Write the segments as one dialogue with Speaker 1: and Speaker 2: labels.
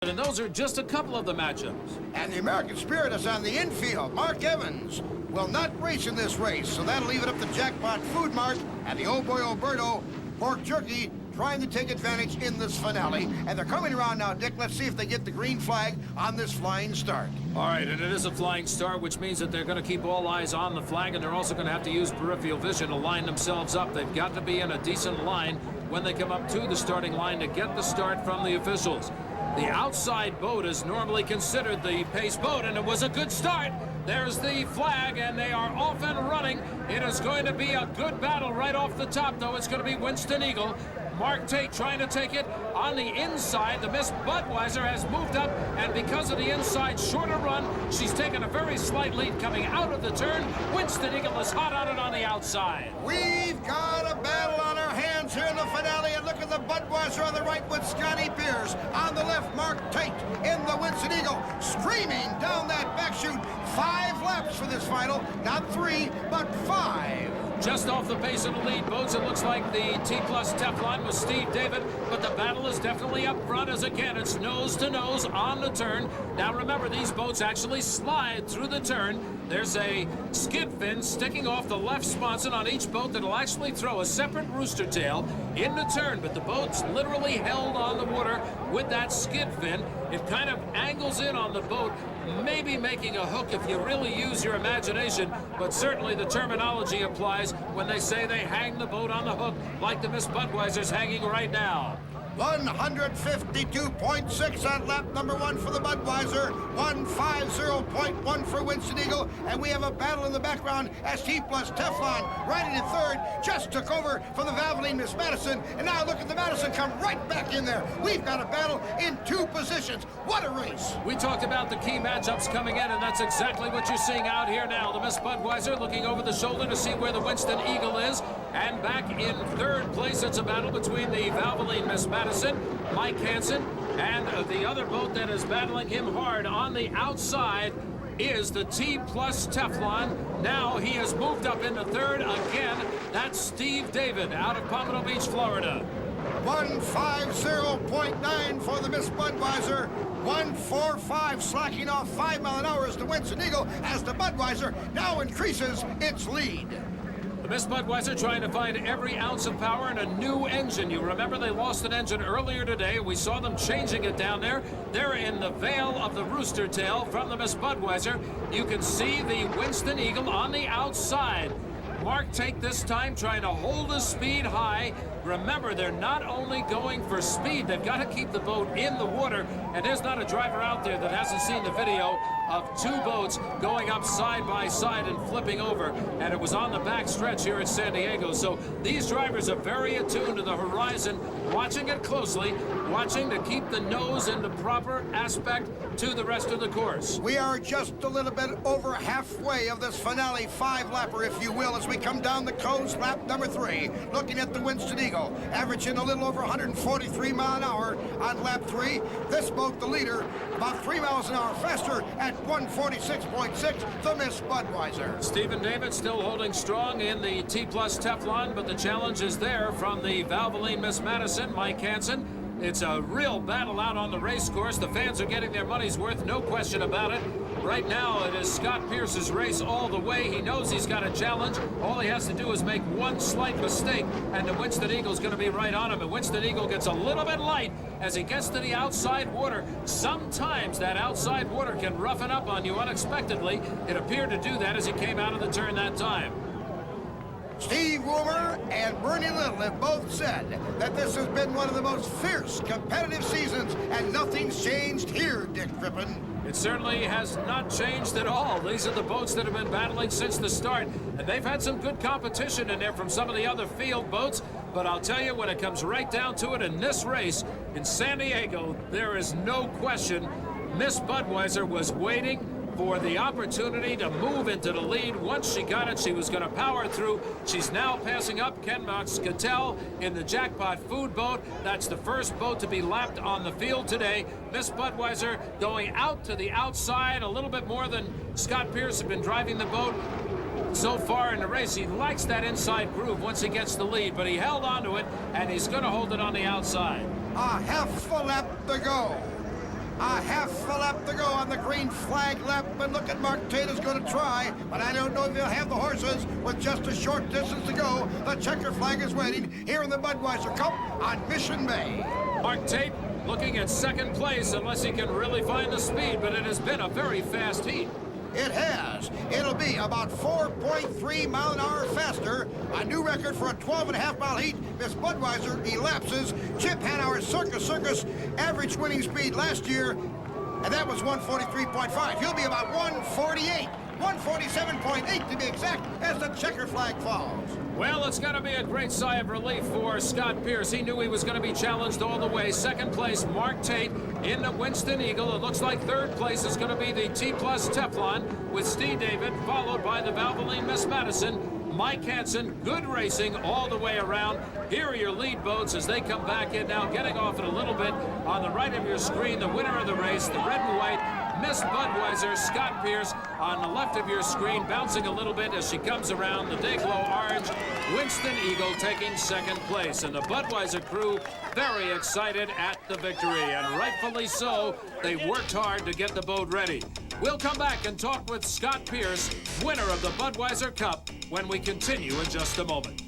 Speaker 1: And those are just a couple of the matchups.
Speaker 2: And the American Spirit is on the infield. Mark Evans will not race in this race, so that'll leave it up to Jackpot Food Mart and the Old Boy Alberto Pork Jerky trying to take advantage in this finale. And they're coming around now, Dick. Let's see if they get the green flag on this flying start.
Speaker 1: All right, and it is a flying start, which means that they're going to keep all eyes on the flag, and they're also going to have to use peripheral vision to line themselves up. They've got to be in a decent line when they come up to the starting line to get the start from the officials. The outside boat is normally considered the pace boat, and it was a good start. There's the flag, and they are off and running. It is going to be a good battle right off the top, though. It's going to be Winston Eagle. Mark Tate trying to take it on the inside. The Miss Budweiser has moved up, and because of the inside shorter run, she's taken a very slight lead coming out of the turn. Winston Eagle is hot on it on the outside.
Speaker 2: We've got a battle on our hands here in the finale, and look at the Budweiser on the right with Scotty Pierce. On the left, Mark Tate in the Winston Eagle, streaming down that back chute. 5 laps for this final, not 3, but 5.
Speaker 1: Just off the pace of the lead boats, it looks like the T-Plus Teflon with Steve David, but the battle is definitely up front as again it's nose to nose on the turn. Now remember, these boats actually slide through the turn. There's a skid fin sticking off the left sponson on each boat that'll actually throw a separate rooster tail in the turn, but the boat's literally held on the water with that skid fin. It kind of angles in on the boat, maybe making a hook if you really use your imagination, but certainly the terminology applies when they say they hang the boat on the hook like the Miss Budweiser's hanging right now.
Speaker 2: 152.6 on lap number 1 for the Budweiser, 150.1 for Winston Eagle, and we have a battle in the background as T-Plus Teflon riding in third, just took over from the Valvoline Miss Madison, and now look at the Madison come right back in there. We've got a battle in 2 positions. What a race!
Speaker 1: We talked about the key matchups coming in, and that's exactly what you're seeing out here now. The Miss Budweiser looking over the shoulder to see where the Winston Eagle is, and back in third place, it's a battle between the Valvoline Miss Madison, Mike Hansen, and the other boat that is battling him hard on the outside is the T-Plus Teflon. Now he has moved up into third again. That's Steve David out of Pompano Beach, Florida.
Speaker 2: 150.9 for the Miss Budweiser. 145 slacking off 5 mile an hour as the Winston Eagle as the Budweiser now increases its lead.
Speaker 1: Miss Budweiser trying to find every ounce of power in a new engine. You remember they lost an engine earlier today. We saw them changing it down there. They're in the veil of the rooster tail from the Miss Budweiser. You can see the Winston Eagle on the outside. Mark Tate this time trying to hold his speed high. Remember, they're not only going for speed, they've got to keep the boat in the water. And there's not a driver out there that hasn't seen the video of 2 boats going up side by side and flipping over. And it was on the back stretch here at San Diego. So these drivers are very attuned to the horizon, watching it closely, watching to keep the nose in the proper aspect to the rest of the course.
Speaker 2: We are just a little bit over halfway of this finale 5-lapper, if you will, as we come down the coast, lap number 3, looking at the Winston Eagle, averaging a little over 143 mile an hour on lap 3. This boat, the leader, about 3 miles an hour faster at 146.6, the Miss Budweiser.
Speaker 1: Stephen David still holding strong in the T-Plus Teflon, but the challenge is there from the Valvoline Miss Madison, Mike Hansen. It's a real battle out on the race course. The fans are getting their money's worth, no question about it. Right now, it is Scott Pierce's race all the way. He knows he's got a challenge. All he has to do is make one slight mistake, and the Winston Eagle's going to be right on him. And Winston Eagle gets a little bit light as he gets to the outside water. Sometimes that outside water can roughen up on you unexpectedly. It appeared to do that as he came out of the turn that time.
Speaker 2: Steve Woomer and Bernie Little have both said that this has been one of the most fierce competitive seasons, and nothing's changed here, Dick Crippen.
Speaker 1: It certainly has not changed at all. These are the boats that have been battling since the start, and they've had some good competition in there from some of the other field boats. But I'll tell you, when it comes right down to it in this race in San Diego, there is no question Miss Budweiser was waiting for the opportunity to move into the lead. Once she got it, she was going to power through. She's now passing up Ken Moxcatel in the Jackpot Food boat. That's the first boat to be lapped on the field today. Miss Budweiser going out to the outside a little bit more than Scott Pierce had been driving the boat so far in the race. He likes that inside groove once he gets the lead, but he held on to it, and he's going to hold it on the outside.
Speaker 2: A half a lap to go. A half a lap to go on the green flag lap, and look at Mark Tate is going to try, but I don't know if he'll have the horses with just a short distance to go. The checker flag is waiting here in the Budweiser Cup on Mission Bay.
Speaker 1: Mark Tate looking at second place unless he can really find the speed, but it has been a very fast heat.
Speaker 2: It has. It'll be about 4.3 mile an hour faster. A new record for a 12.5-mile heat. Miss Budweiser elapses Chip Hanauer's Circus average winning speed last year, and that was 143.5. He'll be about 148, 147.8 to be exact, as the checker flag falls.
Speaker 1: Well, it's got to be a great sigh of relief for Scott Pierce. He knew he was going to be challenged all the way. Second place, Mark Tate in the Winston Eagle. It looks like third place is going to be the T-Plus Teflon with Steve David, followed by the Valvoline Miss Madison. Mike Hansen, good racing all the way around. Here are your lead boats as they come back in now, getting off it a little bit. On the right of your screen, the winner of the race, the red and white, Miss Budweiser, Scott Pierce. On the left of your screen, bouncing a little bit as she comes around, the Dayglow Orange, Winston Eagle taking second place. And the Budweiser crew very excited at the victory, and rightfully so. They worked hard to get the boat ready. We'll come back and talk with Scott Pierce, winner of the Budweiser Cup, when we continue in just a moment.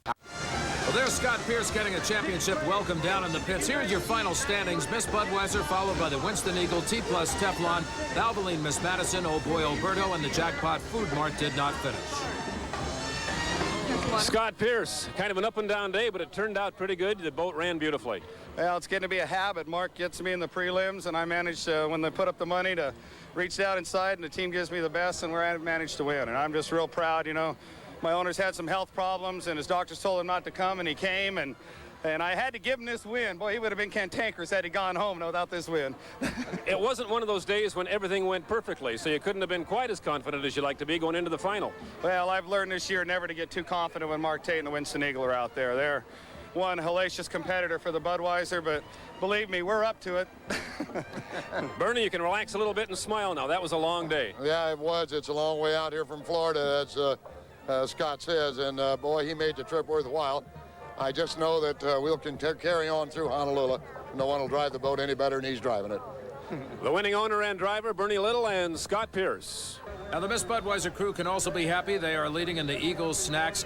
Speaker 1: Well, there's Scott Pierce getting a championship welcome down in the pits. Here's your final standings. Miss Budweiser, followed by the Winston Eagle, T-Plus Teflon, Valvoline Miss Madison, Oh Boy Alberto, and the Jackpot Food Mart did not finish.
Speaker 3: Scott Pierce, kind of an up and down day, but it turned out pretty good. The boat ran beautifully.
Speaker 4: Well, it's getting to be a habit. Mark gets me in the prelims, and I managed, when they put up the money, to reach out inside, and the team gives me the best, and we're managed to win. And I'm just real proud, you know. My owner's had some health problems, and his doctors told him not to come, and he came, and I had to give him this win. Boy, he would have been cantankerous had he gone home without this win.
Speaker 3: It wasn't one of those days when everything went perfectly, so you couldn't have been quite as confident as you like to be going into the final.
Speaker 4: Well, I've learned this year never to get too confident when Mark Tate and the Winston Eagle are out there. They're one hellacious competitor for the Budweiser, but believe me, we're up to it.
Speaker 3: Bernie, you can relax a little bit and smile now. That was a long day.
Speaker 5: Yeah, it was. It's a long way out here from Florida, as Scott says, and boy, he made the trip worthwhile. I just know that we'll carry on through Honolulu. No one will drive the boat any better than he's driving it.
Speaker 3: The winning owner and driver, Bernie Little and Scott Pierce.
Speaker 1: Now, the Miss Budweiser crew can also be happy. They are leading in the Eagles Snacks